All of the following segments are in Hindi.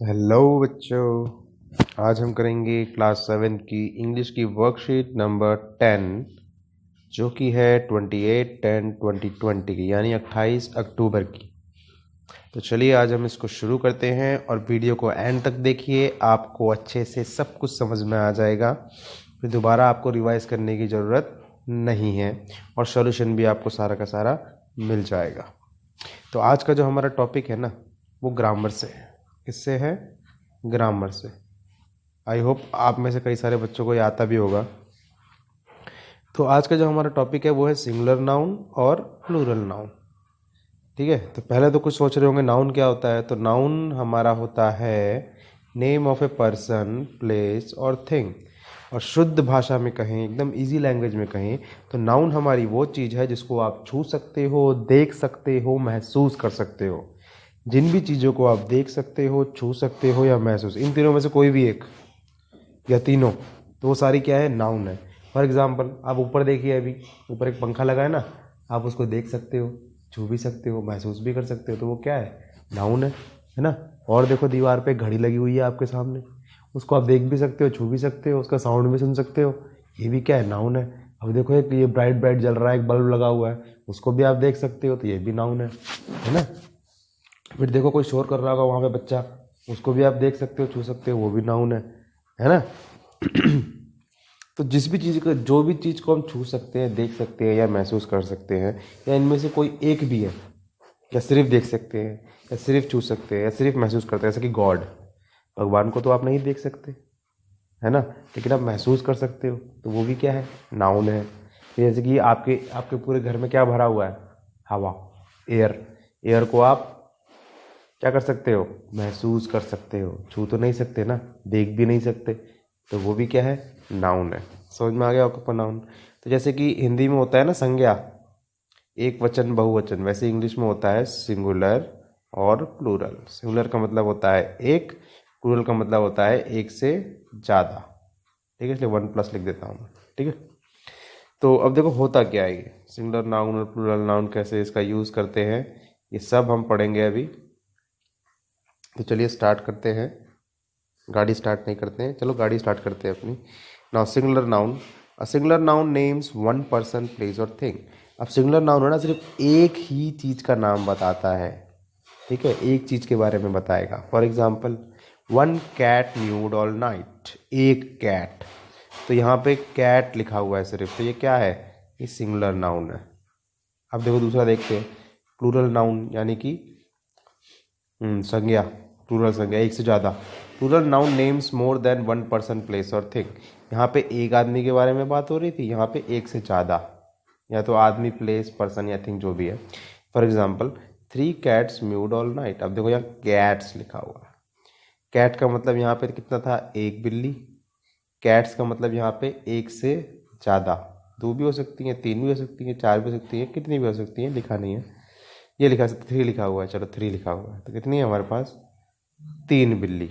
हेलो बच्चों, आज हम करेंगे क्लास 7 की इंग्लिश की वर्कशीट नंबर 10 जो कि है 28/10/2020 की यानी 28 अक्टूबर की। तो चलिए आज हम इसको शुरू करते हैं और वीडियो को एंड तक देखिए, आपको अच्छे से सब कुछ समझ में आ जाएगा। फिर दोबारा आपको रिवाइज करने की ज़रूरत नहीं है और सॉल्यूशन भी आपको सारा का सारा मिल जाएगा। तो आज का जो हमारा टॉपिक है ना, वो ग्रामर से है। किससे है? ग्रामर से। आई होप आप में से कई सारे बच्चों को ये आता भी होगा। तो आज का जो हमारा टॉपिक है वो है सिंगुलर नाउन और प्लूरल नाउन। ठीक है, तो पहले तो कुछ सोच रहे होंगे नाउन क्या होता है। तो नाउन हमारा होता है name of a person, place और थिंग। और शुद्ध भाषा में कहें, एकदम इजी लैंग्वेज में कहें, तो नाउन हमारी वो चीज़ है जिसको आप छू सकते हो, देख सकते हो, महसूस कर सकते हो। जिन भी चीज़ों को आप देख सकते हो, छू सकते हो या महसूस, इन तीनों में से कोई भी एक या तीनों, तो वो सारी क्या है? नाउन है। फॉर एग्जाम्पल आप ऊपर देखिए, अभी ऊपर एक पंखा लगा है ना, आप उसको देख सकते हो, छू भी सकते हो, महसूस भी कर सकते हो, तो वो क्या है? नाउन है ना। और देखो दीवार पे घड़ी लगी हुई है आपके सामने, उसको आप देख भी सकते हो, छू भी सकते हो, उसका साउंड भी सुन सकते हो, ये भी क्या है? नाउन है। अब देखो एक ये ब्राइट ब्राइट जल रहा है, एक बल्ब लगा हुआ है, उसको भी आप देख सकते हो, तो ये भी नाउन है ना। फिर देखो कोई शोर कर रहा होगा वहाँ पे बच्चा, उसको भी आप देख सकते हो, छू सकते हो, वो भी नाउन है ना। तो जिस भी चीज़ को, जो भी चीज़ को हम छू सकते हैं, देख सकते हैं या महसूस कर सकते हैं, या इनमें से कोई एक भी है, या सिर्फ देख सकते हैं, या सिर्फ छू सकते हैं, या सिर्फ महसूस करते हैं, जैसे कि गॉड, भगवान को तो आप नहीं देख सकते है ना, लेकिन आप महसूस कर सकते हो, तो वो भी क्या है? नाउन है। जैसे कि आपके आपके पूरे घर में क्या भरा हुआ है? हवा, एयर। एयर को आप क्या कर सकते हो? महसूस कर सकते हो, छू तो नहीं सकते ना, देख भी नहीं सकते, तो वो भी क्या है? नाउन है। समझ में आ गया आपको नाउन? तो जैसे कि हिंदी में होता है ना संज्ञा, एक वचन बहुवचन, वैसे इंग्लिश में होता है सिंगुलर और प्लूरल। सिंगुलर का मतलब होता है एक, प्लूरल का मतलब होता है एक से ज़्यादा। ठीक है, इसलिए 1+ लिख देता हूँ। ठीक है, तो अब देखो होता क्या है ये सिंगुलर नाउन और प्लूरल नाउन, कैसे इसका यूज़ करते हैं, ये सब हम पढ़ेंगे अभी। तो चलिए स्टार्ट करते हैं। गाड़ी स्टार्ट नहीं करते हैं, चलो गाड़ी स्टार्ट करते हैं अपनी। Now singular noun, a singular noun names one person, place और थिंग। अब सिंगुलर नाउन है ना, सिर्फ एक ही चीज़ का नाम बताता है। ठीक है, एक चीज़ के बारे में बताएगा। For example, one cat mewed all night, एक कैट। तो यहाँ पे कैट लिखा हुआ है सिर्फ, तो ये क्या है? ये सिंगुलर नाउन है। अब देखो दूसरा देखते हैं, प्लूरल नाउन यानी कि संज्ञा, प्लूरल संज्ञा, एक से ज़्यादा। Plural noun names more than one person, place और थिंग। यहाँ पे एक आदमी के बारे में बात हो रही थी, यहाँ पे एक से ज़्यादा, या तो आदमी, प्लेस, पर्सन या थिंग, जो भी है। For example, 3 cats mewed all night. अब देखो यहाँ कैट्स लिखा हुआ है, कैट का मतलब यहाँ पे कितना था? एक बिल्ली। कैट्स का मतलब यहाँ पे एक से ज़्यादा, दो भी हो सकती हैं, तीन भी हो सकती हैं, चार भी हो सकती हैं, कितनी भी हो सकती हैं, लिखा नहीं है। ये लिखा, 3 लिखा हुआ है, चलो 3 लिखा हुआ है, तो कितनी है हमारे पास? 3 बिल्ली।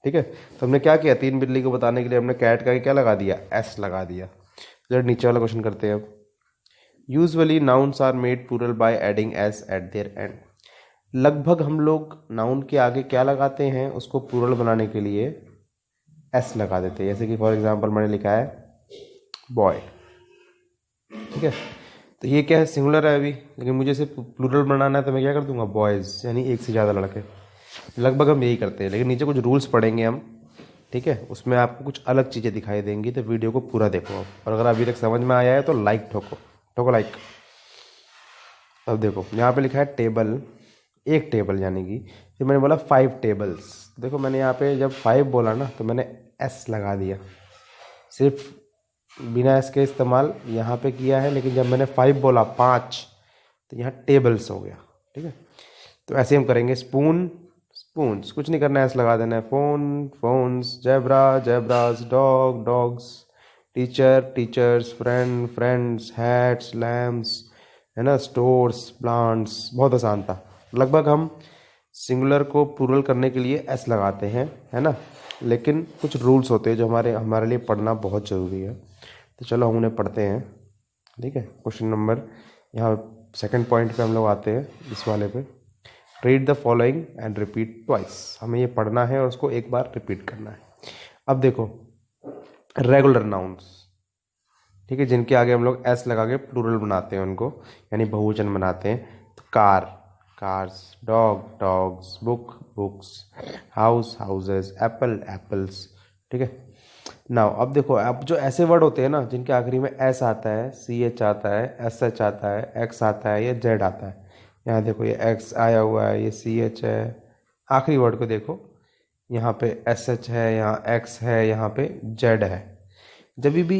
ठीक है, तो हमने क्या किया? 3 बिल्ली को बताने के लिए हमने कैट का क्या लगा दिया? एस लगा दिया। चलो नीचे वाला क्वेश्चन करते हैं अब। Usually nouns are made plural by adding S at their end. लगभग हम लोग नाउन के आगे क्या लगाते हैं? उसको प्लूरल बनाने के लिए एस लगा देते हैं। जैसे कि फॉर एग्जांपल मैंने लिखा है बॉय। ठीक है, तो ये क्या है? सिंगुलर है अभी, लेकिन मुझे इसे प्लूरल बनाना है, तो मैं क्या कर दूंगा? बॉयज़, यानी एक से ज़्यादा लड़के। लगभग हम यही करते हैं, लेकिन नीचे कुछ रूल्स पढ़ेंगे हम। ठीक है, उसमें आपको कुछ अलग चीज़ें दिखाई देंगी, तो वीडियो को पूरा देखो आप। और अगर अभी तक समझ में आया है तो लाइक ठोको, ठोको लाइक। अब देखो यहाँ पे लिखा है टेबल, एक टेबल, यानी कि फिर मैंने बोला 5 टेबल्स। देखो मैंने यहाँ पे जब 5 बोला ना, तो मैंने एस लगा दिया, सिर्फ बिना एस के इस्तेमाल यहाँ पे किया है। लेकिन जब मैंने 5 बोला, 5, तो यहाँ टेबल्स हो गया। ठीक है, तो ऐसे हम करेंगे। स्पून, स्पून्स, कुछ नहीं करना है, एस लगा देना है। Phone, phones, zebra, zebras, dog, dogs, teacher, teachers, friend, friends, hats, lamps, है ना, स्टोर्स, प्लांट्स। बहुत आसान था। लगभग हम सिंगुलर को प्लूरल करने के लिए एस लगाते हैं, है ना, लेकिन कुछ रूल्स होते हैं जो हमारे हमारे लिए पढ़ना बहुत ज़रूरी है। तो चलो हम उन्हें पढ़ते हैं। ठीक है, क्वेश्चन नंबर, यहाँ सेकंड पॉइंट पे हम लोग आते हैं, इस वाले पे। Read the following and repeat twice. हमें ये पढ़ना है और उसको एक बार रिपीट करना है। अब देखो रेगुलर नाउन्स, ठीक है, जिनके आगे हम लोग एस लगा के प्लूरल बनाते हैं उनको, यानी बहुवचन बनाते हैं। तो car, cars, dog, dogs, book, books, house, houses, Apple, apples, ठीक है। नाउ अब देखो, अब जो ऐसे वर्ड होते हैं ना जिनके आखिरी में एस आता है, सी एच आता है, एस एच आता है, एक्स आता है या जेड आता है। यहाँ देखो ये एक्स आया हुआ है, ये सी एच है, आखिरी वर्ड को देखो, यहाँ पे एस एच है, यहाँ एक्स है, यहाँ पे जेड है। जब भी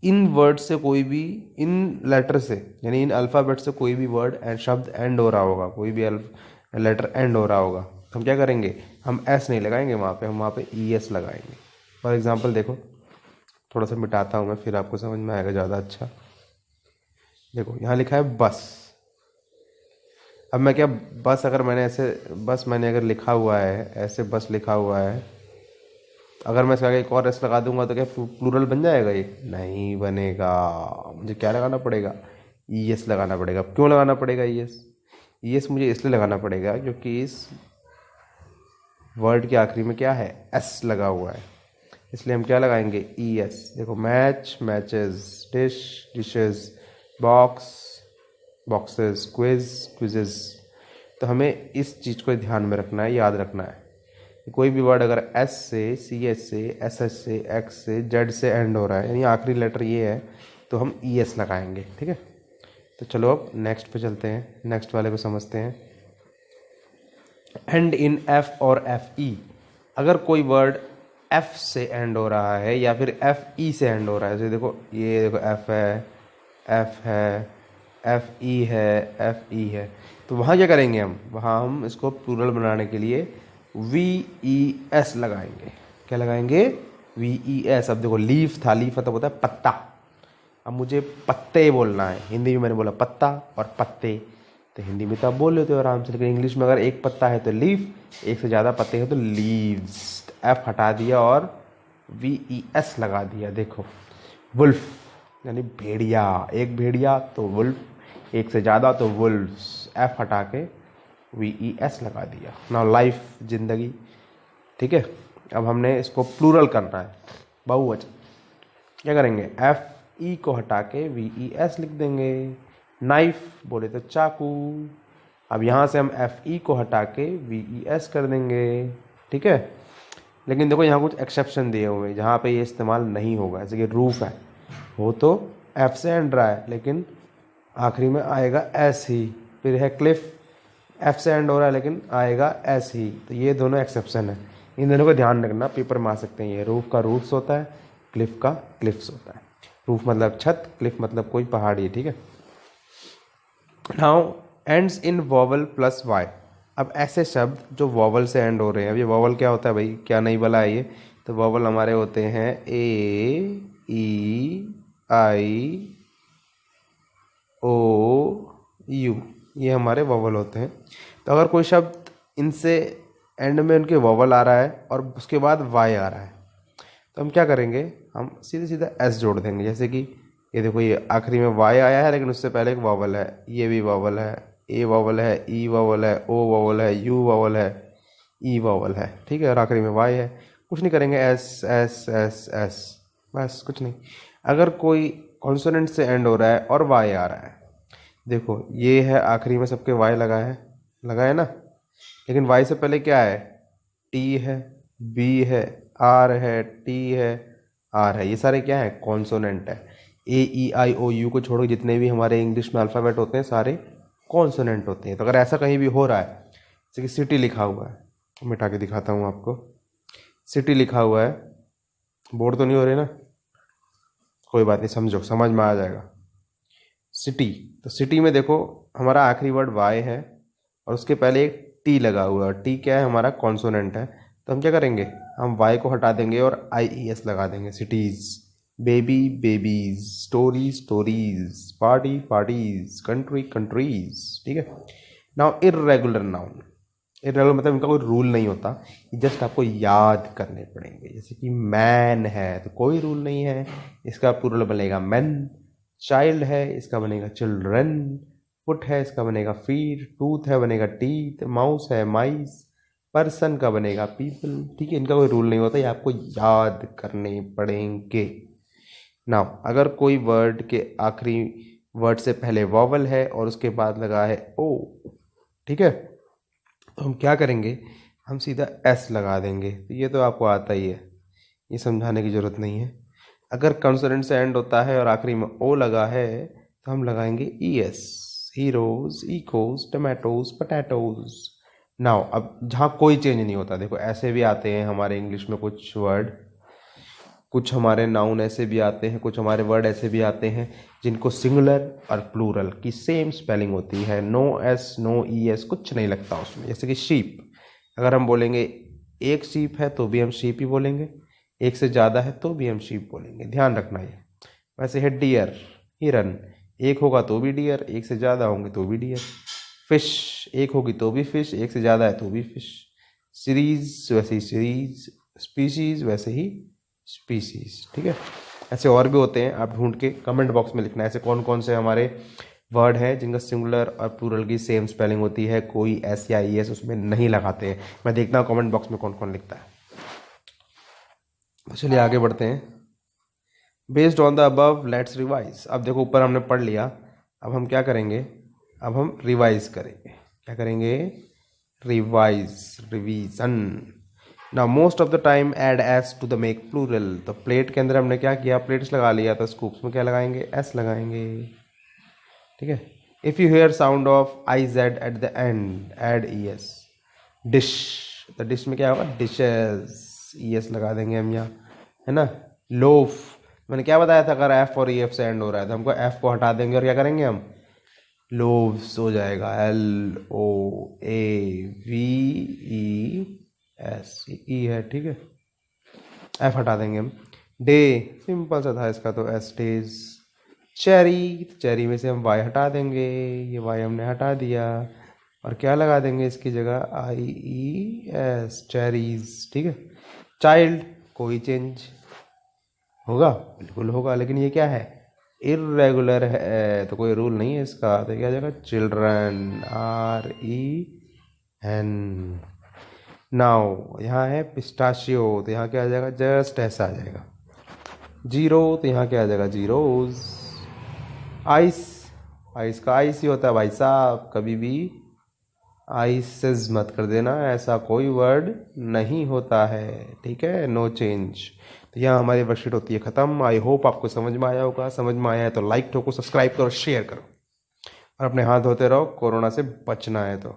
इन वर्ड से कोई भी, इन लेटर से यानी इन अल्फ़ाबेट से कोई भी वर्ड एंड शब्द एंड हो रहा होगा, कोई भी लेटर एंड हो रहा होगा, तो हम क्या करेंगे, हम एस नहीं लगाएंगे वहाँ पे, हम वहाँ पे ई एस लगाएंगे। फॉर एग्जांपल देखो, थोड़ा सा मिटाता हूँ मैं, फिर आपको समझ में आएगा ज़्यादा अच्छा। देखो यहाँ लिखा है बस। अब मैं क्या, बस अगर मैंने ऐसे, बस मैंने अगर लिखा हुआ है ऐसे, बस लिखा हुआ है, अगर मैं इसका आगे एक और एस लगा दूंगा तो क्या प्लूरल बन जाएगा? ये नहीं बनेगा। मुझे क्या लगाना पड़ेगा? ई एस लगाना पड़ेगा। क्यों लगाना पड़ेगा ई एस? ई एस मुझे इसलिए लगाना पड़ेगा क्योंकि इस वर्ड के आखिरी में क्या है, एस लगा हुआ है, इसलिए हम क्या लगाएंगे, ई एस। देखो match, matches, dish, dishes, box, boxes, quiz, quizzes. तो हमें इस चीज़ को ध्यान में रखना है, याद रखना है। कोई भी वर्ड अगर एस से, सी एच से, एस एच से, एक्स से, जेड से एंड हो रहा है, यानी आखिरी लेटर ये है, तो हम ई एस लगाएंगे, ठीक है। तो चलो अब नेक्स्ट पे चलते हैं, नेक्स्ट वाले को समझते हैं। एंड इन एफ और एफ ई, अगर कोई वर्ड एफ से एंड हो रहा है या फिर एफ ई से एंड हो रहा है, जैसे देखो ये देखो एफ है, एफ है, एफ ई है, एफ ई है, तो वहाँ क्या करेंगे हम, वहाँ हम इसको प्लूरल बनाने के लिए वी ई एस लगाएंगे। क्या लगाएंगे? We E S. अब देखो लीफ था, लीफ मतलब होता है पत्ता, अब मुझे पत्ते बोलना है, हिंदी में मैंने बोला पत्ता और पत्ते, तो हिंदी में तो आप बोल लेते हो आराम से, लेकिन इंग्लिश में अगर एक पत्ता है तो लीफ, एक से ज़्यादा पत्ते हैं तो लीव्स। एफ हटा दिया और वी ई एस लगा दिया। देखो वुल्फ यानी भेड़िया, एक भेड़िया तो वुल्फ, एक से ज़्यादा तो वुल्फ्स। एफ हटा के वी ई एस लगा दिया। नाउ लाइफ, जिंदगी, ठीक है। अब हमने इसको प्लूरल करना है, बहुवचन। क्या करेंगे, एफ ई को हटा के वी ई एस लिख देंगे। नाइफ बोले तो चाकू, अब यहाँ से हम एफ ई को हटा के वी ई एस कर देंगे, ठीक है। लेकिन देखो यहाँ कुछ एक्सेप्शन दिए हुए हैं जहाँ पे ये इस्तेमाल नहीं होगा, जैसे कि रूफ है, वो तो एफ से एंड रहा है लेकिन आखिरी में आएगा एस ही। फिर है क्लिफ, एफ से एंड हो रहा है लेकिन आएगा एस ही, तो ये दोनों एक्सेप्शन है, इन दोनों को ध्यान रखना, पेपर में आ सकते हैं ये। रूफ का रूफ्स होता है, क्लिफ का क्लिफ्स होता है। रूफ मतलब छत, क्लिफ मतलब कोई पहाड़ी, ठीक है। Noun ends in vowel plus Y. अब ऐसे शब्द जो वॉवल से एंड हो रहे हैं, अब ये वॉवल क्या होता है भाई, क्या नहीं बोला है ये, तो वॉवल हमारे होते हैं ए, ई, आई, ओ, यू, ये हमारे वॉवल होते हैं। तो अगर कोई शब्द इनसे एंड में उनके वॉवल आ रहा है और उसके बाद वाई आ रहा है, तो हम क्या करेंगे, हम सीधे सीधा एस जोड़ देंगे। जैसे कि ये देखो, ये आखिरी में वाई आया है लेकिन उससे पहले एक वॉवल है, ये भी वॉवल है, ए वॉवल है, ई वॉवल है, ओ वॉवल है, यू वॉवल है, ई वॉवल है, ठीक है, और आखिरी में वाई है। कुछ नहीं करेंगे, एस एस एस एस, बस कुछ नहीं। अगर कोई कॉन्सोनेंट से एंड हो रहा है और वाई आ रहा है, देखो ये है आखिरी में सबके वाई लगा है ना, लेकिन वाई से पहले क्या है, टी है, बी है, आर है, टी है, आर है, ये सारे क्या है, कॉन्सोनेंट है। ए ई आई ओ यू को छोड़ो, जितने भी हमारे इंग्लिश में अल्फ़ाबेट होते हैं सारे कॉन्सोनेंट होते हैं। तो अगर ऐसा कहीं भी हो रहा है, जैसे कि सिटी लिखा हुआ है, मिटा के दिखाता हूँ आपको, सिटी लिखा हुआ है, बोर्ड तो नहीं हो रही ना, कोई बात नहीं, समझो, समझ में आ जाएगा। सिटी, तो सिटी में देखो हमारा आखिरी वर्ड वाई है और उसके पहले एक टी लगा हुआ है, टी क्या है, हमारा कॉन्सोनेंट है। तो हम क्या करेंगे, हम वाई को हटा देंगे और आई ई एस लगा देंगे। Cities, baby babies, story stories, party parties, country countries, ठीक है। नाउ इर्रेगुलर नाउन, इर्रेगुलर मतलब इनका कोई रूल नहीं होता, ये जस्ट आपको याद करने पड़ेंगे। जैसे कि मैन है तो कोई रूल नहीं है, इसका प्लूरल बनेगा मेन। चाइल्ड है, इसका बनेगा चिल्ड्रन। फुट है इसका बनेगा फीट, टूथ है बनेगा टीथ, माउस है माइस, पर्सन का बनेगा पीपल। ठीक है, इनका कोई रूल नहीं होता, ये आपको याद करने पड़ेंगे। नाउ अगर कोई वर्ड के आखिरी वर्ड से पहले वॉवल है और उसके बाद लगा है ओ, ठीक है, तो हम क्या करेंगे, हम सीधा एस लगा देंगे। तो ये तो आपको आता ही है, ये समझाने की ज़रूरत नहीं है। अगर कंसोनेंट से एंड होता है और आखिरी में ओ लगा है तो हम लगाएंगे E S, heroes, echoes, tomatoes, potatoes. Now अब जहाँ कोई चेंज नहीं होता, देखो ऐसे भी आते हैं हमारे इंग्लिश में कुछ वर्ड, कुछ हमारे नाउन ऐसे भी आते हैं, कुछ हमारे वर्ड ऐसे भी आते हैं जिनको सिंगुलर और प्लूरल की सेम स्पेलिंग होती है, no S no E S कुछ नहीं लगता उसमें। जैसे कि शीप, अगर हम बोलेंगे एक शीप है तो भी हम शीप ही बोलेंगे, एक से ज़्यादा है तो भी हम शीप बोलेंगे, ध्यान रखना ये। वैसे है डियर, हिरन, एक होगा तो भी डियर, एक से ज़्यादा होंगे तो भी डियर। फिश, एक होगी तो भी फिश, एक से ज़्यादा है तो भी फिश। सीरीज वैसे ही सीरीज, स्पीशीज वैसे ही स्पीसीज। ठीक है, ऐसे और भी होते हैं, आप ढूंढ के कमेंट बॉक्स में लिखना है ऐसे कौन कौन से हमारे वर्ड हैं जिनका सिंगुलर और प्लूरल की सेम स्पेलिंग होती है, कोई एस या ई एस उसमें नहीं लगाते हैं। मैं देखता हूँ कमेंट बॉक्स में कौन कौन लिखता है। तो चलिए आगे बढ़ते हैं। Based on the above let's revise. अब देखो ऊपर हमने पढ़ लिया, अब हम क्या करेंगे, अब हम रिवाइज करेंगे। क्या करेंगे, revise, revision. Now most of the time add S to the make plural. तो प्लेट के अंदर हमने क्या किया, प्लेट्स लगा लिया, तो स्कूप्स में क्या लगाएंगे, एस लगाएंगे। ठीक है, if you hear sound of I Z at the end add E S. Dish, तो डिश में क्या होगा, डिशेस, ई एस लगा देंगे हम यहाँ, है ना। लोफ, मैंने क्या बताया था, अगर एफ और ई एफ से एंड हो रहा है तो हमको एफ को हटा देंगे और क्या करेंगे हम, लोव्स हो जाएगा, L O A V E S, E है, ठीक है, एफ हटा देंगे हम। डे, सिंपल सा था इसका तो एस डेज। चेरी, चेरी में से हम वाई हटा देंगे, ये वाई हमने हटा दिया, और क्या लगा देंगे इसकी जगह, आई ई एस, चेरीज। ठीक है, चाइल्ड, कोई चेंज होगा, बिल्कुल होगा, लेकिन ये क्या है, इर्रेगुलर है तो कोई रूल नहीं है इसका, तो क्या जाएगा, children, R E N. Now यहाँ है पिस्ताशियो, तो यहाँ क्या आ जाएगा, जस्ट ऐसा आ जाएगा। जीरो, तो यहाँ क्या आ जाएगा, जीरोज। आइस, आइस का आइस ही होता है भाई साहब, कभी भी आइसेस मत कर देना, ऐसा कोई वर्ड नहीं होता है। ठीक है, नो चेंज। तो यहाँ हमारी वर्कशीट होती है ख़त्म। आई होप आपको समझ में आया होगा, समझ में आया है तो लाइक ठोको, सब्सक्राइब करो, शेयर करो, और अपने हाथ धोते रहो, कोरोना से बचना है तो।